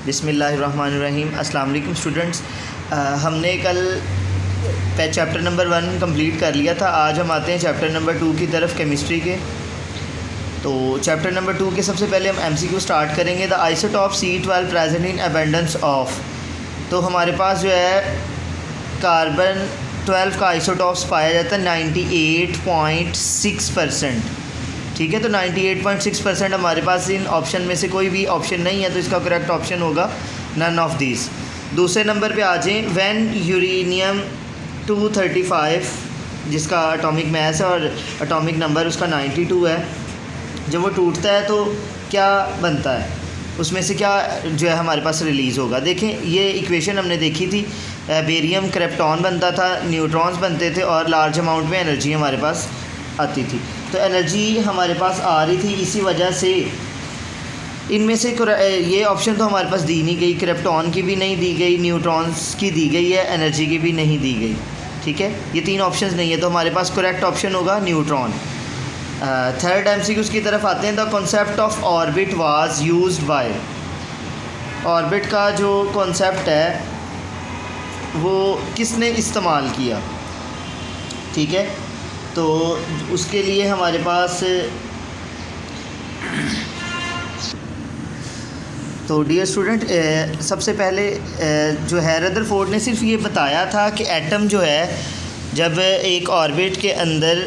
बिस्मिल्लाहिर्रहमानिर्रहीम। अस्सलाम वालेकुम स्टूडेंट्स। हमने कल चैप्टर नंबर 1 कंप्लीट कर लिया था। आज हम आते हैं चैप्टर नंबर 2 की तरफ, केमिस्ट्री के। तो चैप्टर नंबर 2 के सबसे पहले हम MCQ स्टार्ट करेंगे। The isotope C12 present in abundance of. तो हमारे पास जो है कार्बन 12 का आइसोटॉप्स पाया जाता है 98.6%। ठीक है, तो 98.6% हमारे पास इन ऑप्शन में से कोई भी ऑप्शन नहीं है, तो इसका करेक्ट ऑप्शन होगा नन ऑफ दिस। दूसरे नंबर पे आ जाएं। व्हेन यूरेनियम 235 जिसका एटॉमिक मास है और एटॉमिक नंबर उसका 92 है, जब वो टूटता है तो क्या बनता है, उसमें से क्या जो है हमारे पास रिलीज़ होगा। देखें, ये इक्वेशन हमने देखी थी। बेरियम क्रिप्टॉन बनता था, न्यूट्रॉन्स बनते थे और लार्ज अमाउंट में एनर्जी हमारे पास आती थी। तो एनर्जी हमारे पास आ रही थी, इसी वजह से इनमें से ये ऑप्शन तो हमारे पास दी नहीं गई, क्रिप्टॉन की भी नहीं दी गई, न्यूट्रॉन्स की दी गई है, एनर्जी की भी नहीं दी गई। ठीक है, ये तीन ऑप्शंस नहीं है, तो हमारे पास करेक्ट ऑप्शन होगा न्यूट्रॉन। थर्ड MCQ की तरफ आते हैं। The concept of orbit was used by. Orbit का जो कॉन्सेप्ट है वो किसने इस्तेमाल किया। ठीक है, तो उसके लिए हमारे पास तो डियर स्टूडेंट, सबसे पहले जो है रदरफोर्ड ने सिर्फ ये बताया था कि एटम जो है जब एक ऑर्बिट के अंदर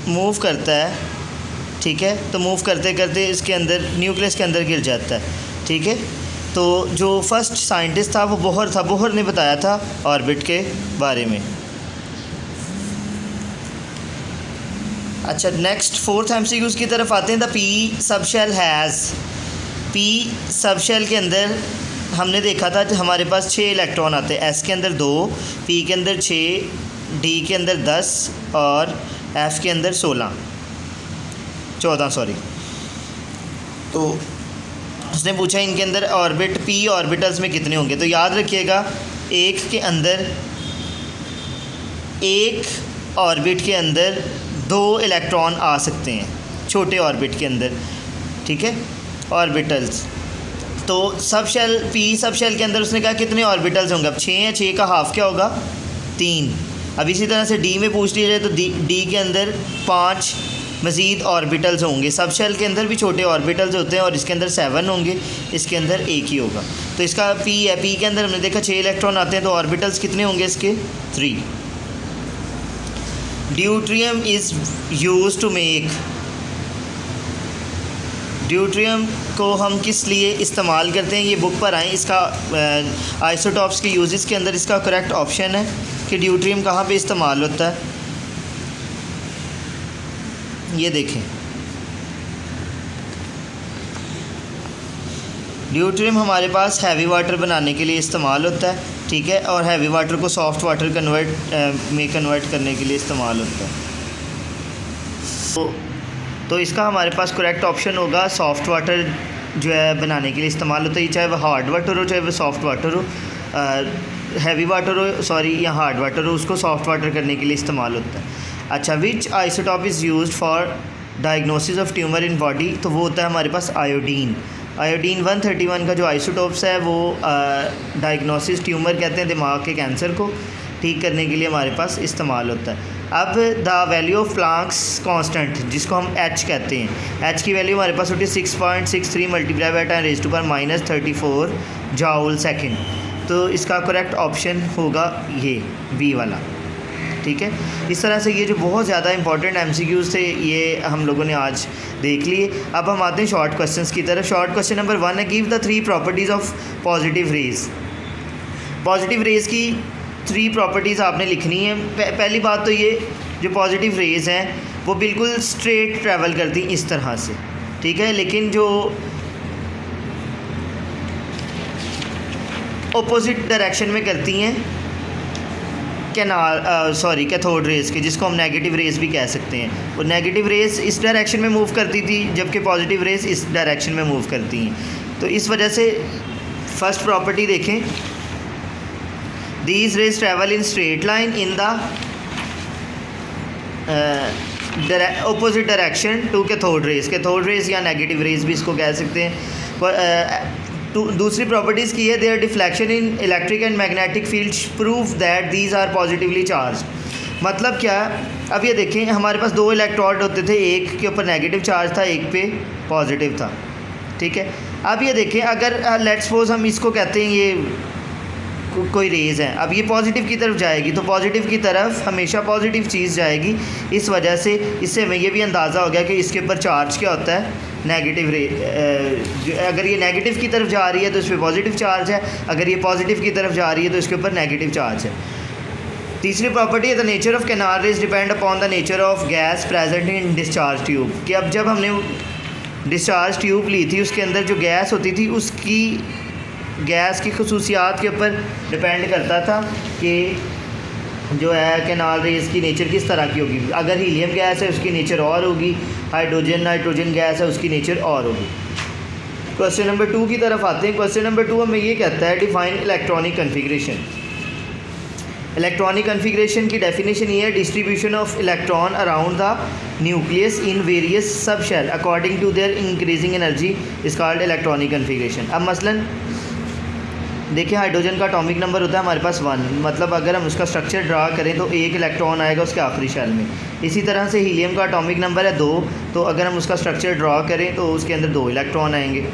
मूव करता है, ठीक है, तो मूव करते करते इसके अंदर न्यूक्लियस के अंदर गिर जाता है। ठीक है, तो जो फर्स्ट साइंटिस्ट था वो बोहर था। बोहर ने बताया था ऑर्बिट के बारे में। अच्छा, नेक्स्ट फोर्थ MCQ की तरफ आते हैं। The P subshell has. P subshell के अंदर हमने देखा था हमारे पास 6 इलेक्ट्रॉन आते हैं। एस के अंदर 2, पी के अंदर 6, डी के अंदर 10 और एफ़ के अंदर 14 सॉरी। तो उसने पूछा इनके अंदर ऑर्बिट पी ऑर्बिटल्स में कितने होंगे। तो याद रखिएगा, एक के अंदर एक ऑर्बिट के अंदर 2 इलेक्ट्रॉन आ सकते हैं, छोटे ऑर्बिट के अंदर। ठीक है, ऑर्बिटल्स। तो सब शेल पी सब शेल के अंदर उसने कहा कितने ऑर्बिटल्स होंगे। अब 6 है, 6 का हाफ क्या होगा, 3। अब इसी तरह से डी में पूछ लिया जाए तो डी के अंदर 5 मज़ीद ऑर्बिटल्स होंगे। सब शेल के अंदर भी छोटे ऑर्बिटल्स होते हैं और इसके अंदर 7 होंगे, इसके अंदर 1 ही होगा। तो इसका पी है, पी के अंदर हमने देखा 6 इलेक्ट्रॉन आते हैं, तो ऑर्बिटल्स कितने होंगे इसके, 3। Deuterium is use to make. Deuterium को हम किस लिए इस्तेमाल करते हैं, ये बुक पर आएँ। इसका आइसोटॉप्स के यूजेस के अंदर इसका करेक्ट ऑप्शन है कि ड्यूट्रियम कहाँ पे इस्तेमाल होता है। ये देखें, ड्यूट्रियम हमारे पास हैवी वाटर बनाने के लिए इस्तेमाल होता है। ठीक है, और हैवी वाटर को सॉफ्ट वाटर कन्वर्ट करने के लिए इस्तेमाल होता है। तो इसका हमारे पास करेक्ट ऑप्शन होगा सॉफ्ट वाटर जो है बनाने के लिए इस्तेमाल होता है, चाहे वह हार्ड वाटर हो चाहे वह सॉफ्ट वाटर हो, हैवी वाटर हो सॉरी या हार्ड वाटर हो, उसको सॉफ्ट वाटर करने के लिए इस्तेमाल होता है। अच्छा, which isotope is used for diagnosis of tumour in body. तो वो होता है हमारे पास आयोडीन। आयोडीन 131 का जो आइसोटॉप्स है वो डायग्नोसिस ट्यूमर कहते हैं, दिमाग के कैंसर को ठीक करने के लिए हमारे पास इस्तेमाल होता है। अब the value of Planck's constant, जिसको हम H कहते हैं, H की वैल्यू हमारे पास होती है 6.63 मल्टीप्लाई बाय 10⁻⁻34 जॉउल सेकेंड। तो इसका करेक्ट ऑप्शन होगा ये बी वाला। ठीक है, इस तरह से ये जो बहुत ज़्यादा इंपॉर्टेंट MCQs थे ये हम लोगों ने आज देख लिए। अब हम आते हैं शॉर्ट क्वेश्चंस की तरफ। शॉर्ट क्वेश्चन नंबर 1 है, give the 3 properties of positive raise. Positive raise की 3 प्रॉपर्टीज़ आपने लिखनी है। पहली बात तो ये, जो पॉजिटिव रेज़ हैं वो बिल्कुल स्ट्रेट ट्रैवल करती इस तरह से। ठीक है, लेकिन जो ऑपोजिट डायरेक्शन में करती हैं कैथोड रेज़ के, जिसको हम नेगेटिव रेज़ भी कह सकते हैं, वो नेगेटिव रेज़ इस डायरेक्शन में मूव करती थी जबकि पॉजिटिव रेज़ इस डायरेक्शन में मूव करती हैं। तो इस वजह से फर्स्ट प्रॉपर्टी देखें, these rays travel in straight line in the opposite direction to cathode rays। Cathode rays या नेगेटिव रेज़ भी इसको कह सकते हैं। दूसरी प्रॉपर्टीज़ की है, their deflection in electric and magnetic fields prove that these are positively charge. मतलब क्या, अब ये देखें हमारे पास दो इलेक्ट्रोड होते थे, एक के ऊपर नेगेटिव चार्ज था, एक पे पॉजिटिव था, ठीक है। अब ये देखें अगर लेट्स सपोज हम इसको कहते हैं ये कोई रेज़ है, अब ये पॉजिटिव की तरफ जाएगी तो पॉजिटिव की तरफ हमेशा पॉजिटिव चीज़ जाएगी। इस वजह से इससे हमें ये भी अंदाज़ा हो गया कि इसके ऊपर चार्ज क्या होता है, नेगेटिव रे। अगर ये नेगेटिव की तरफ जा रही है तो इस पर पॉजिटिव चार्ज है, अगर ये पॉजिटिव की तरफ जा रही है तो इसके ऊपर नेगेटिव चार्ज है। तीसरी प्रॉपर्टी है the nature of canal raise depend upon the nature of gas present in discharge tube. कि अब जब हमने डिस्चार्ज ट्यूब ली थी उसके अंदर जो गैस होती थी उसकी गैस की खसूसियात के ऊपर डिपेंड करता था कि जो है कैनाल रेज की नेचर किस तरह की होगी। अगर हीलियम गैस है उसकी नेचर और होगी, नाइट्रोजन गैस है उसकी नेचर और होगी। क्वेश्चन नंबर 2 की तरफ आते हैं। क्वेश्चन नंबर 2 हमें ये कहता है define electronic configuration. Electronic configuration की डेफिनेशन ये है distribution of electron around the nucleus in various sub shell according to their increasing energy is called electronic configuration. अब मसलन देखिए हाइड्रोजन का एटॉमिक नंबर होता है हमारे पास 1, मतलब अगर हम उसका स्ट्रक्चर ड्रा करें तो एक इलेक्ट्रॉन आएगा उसके आखिरी शेल में। इसी तरह से हीलियम का एटॉमिक नंबर है 2, तो अगर हम उसका स्ट्रक्चर ड्रा करें तो उसके अंदर 2 इलेक्ट्रॉन आएंगे।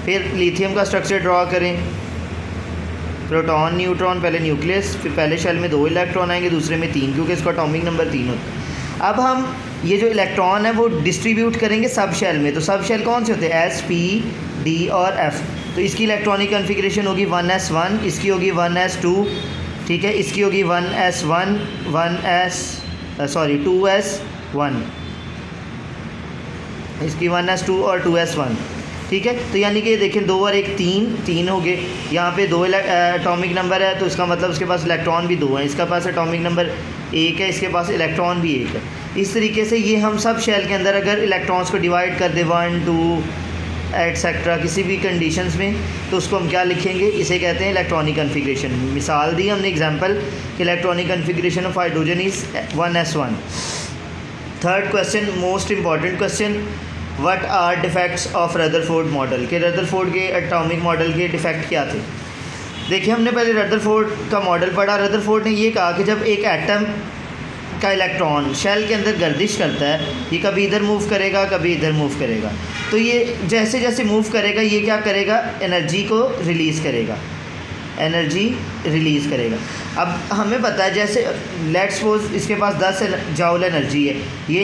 फिर लिथियम का स्ट्रक्चर ड्रा करें, प्रोटॉन न्यूट्रॉन, पहले न्यूक्लियस, फिर पहले शेल में 2 इलेक्ट्रॉन आएंगे, दूसरे में 3, क्योंकि इसका एटॉमिक नंबर 3 होता है। अब हम ये जो इलेक्ट्रॉन है वो डिस्ट्रीब्यूट करेंगे सब शेल में। तो सब शेल कौन से होते हैं, S, P, D और F। तो इसकी इलेक्ट्रॉनिक कन्फिग्रेशन होगी 1s1, इसकी होगी 1s2, ठीक है, इसकी होगी 1s1, 2s1, इसकी 1s2 और 2s1, ठीक है। तो यानी कि देखें 2 और 1 3 हो गए। यहाँ पे 2 एटॉमिक नंबर है तो इसका मतलब उसके पास इलेक्ट्रॉन भी 2 हैं, इसका पास एटॉमिक नंबर 1 है, इसके पास इलेक्ट्रॉन भी 1 है। इस तरीके से ये हम सब शेल के अंदर अगर इलेक्ट्रॉन्स को डिवाइड कर दे 1 2 एटसेट्रा किसी भी कंडीशंस में, तो उसको हम क्या लिखेंगे, इसे कहते हैं इलेक्ट्रॉनिक कन्फिग्रेशन। मिसाल दी हमने example, electronic configuration of hydrogen is 1s1। Third question, most important question, what are defects of Rutherford model. के रदरफोर्ड के एटॉमिक मॉडल के डिफेक्ट क्या थे। देखिए हमने पहले रदरफोर्ड का मॉडल पढ़ा। रदरफोर्ड ने ये कहा कि जब एक एटम का इलेक्ट्रॉन शेल के अंदर गर्दिश करता है, ये कभी इधर मूव करेगा कभी इधर मूव करेगा, तो ये जैसे जैसे मूव करेगा ये क्या करेगा, एनर्जी को रिलीज़ करेगा, एनर्जी रिलीज़ करेगा। अब हमें पता है जैसे लेट्स सपोज इसके पास 10 जूल एनर्जी है, ये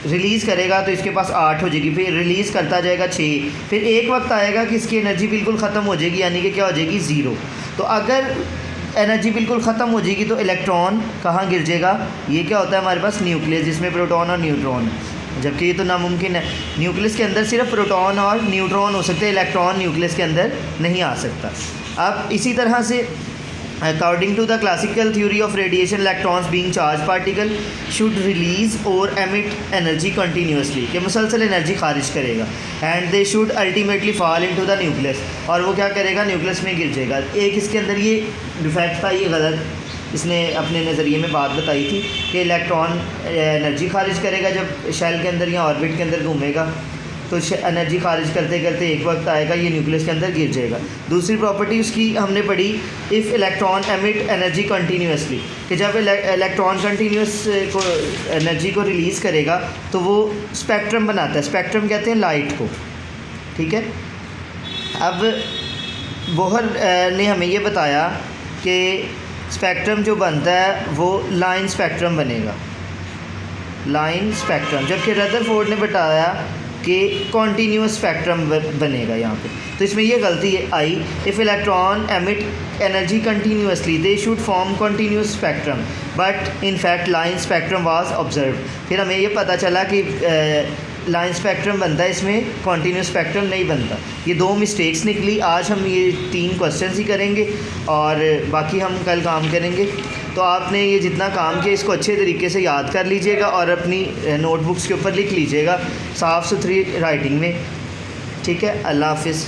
रिलीज़ करेगा तो इसके पास 8 हो जाएगी, फिर रिलीज़ करता जाएगा 6, फिर एक वक्त आएगा कि इसकी एनर्जी बिल्कुल ख़त्म हो जाएगी, यानी कि क्या हो जाएगी, 0। तो अगर एनर्जी बिल्कुल ख़त्म हो जाएगी तो इलेक्ट्रॉन कहाँ गिर जाएगा, ये क्या होता है हमारे पास न्यूक्लियस, जिसमें प्रोटॉन और न्यूट्रॉन, जबकि ये तो नामुमकिन है। न्यूक्लियस के अंदर सिर्फ प्रोटॉन और न्यूट्रॉन हो सकते हैं, इलेक्ट्रॉन न्यूक्लियस के अंदर नहीं आ सकता। अब इसी तरह से according to the classical theory of radiation, electrons being charge particle should release और एमिट एनर्जी कंटिन्यूसली, कि मुसलसल एनर्जी खारिज करेगा, and they should ultimately fall into the nucleus, और वो क्या करेगा, न्यूक्लियस में गिर जाएगा। एक इसके अंदर ये डिफेक्ट था, ये गलत इसने अपने नज़रिए में बात बताई थी कि इलेक्ट्रॉन एनर्जी खारिज करेगा जब शेल के अंदर या ऑर्बिट के अंदर घूमेगा, तो एनर्जी खारिज करते करते एक वक्त आएगा ये न्यूक्लियस के अंदर गिर जाएगा। दूसरी प्रॉपर्टी उसकी हमने पढ़ी, if electron emit energy continuously, कि जब इलेक्ट्रॉन कंटिन्यूस को एनर्जी को रिलीज़ करेगा तो वो स्पेक्ट्रम बनाता है। स्पेक्ट्रम कहते हैं लाइट को, ठीक है। अब बोहर ने हमें ये बताया कि स्पेक्ट्रम जो बनता है वो लाइन स्पेक्ट्रम बनेगा, लाइन स्पेक्ट्रम, जबकि रदरफोर्ड ने बताया कि कॉन्टीन्यूस स्पेक्ट्रम बनेगा यहाँ पे। तो इसमें ये गलती है आई, if electron emit energy continuously they should form continuous spectrum, but in fact line spectrum was observe. फिर हमें ये पता चला कि लाइन स्पेक्ट्रम बनता है, इसमें कॉन्टीन्यूस स्पेक्ट्रम नहीं बनता। ये 2 मिस्टेक्स निकली। आज हम ये 3 क्वेश्चंस ही करेंगे और बाकी हम कल काम करेंगे। तो आपने ये जितना काम किया इसको अच्छे तरीके से याद कर लीजिएगा और अपनी नोटबुक्स के ऊपर लिख लीजिएगा साफ़ सुथरी राइटिंग में, ठीक है। अल्लाह हाफ़िज़।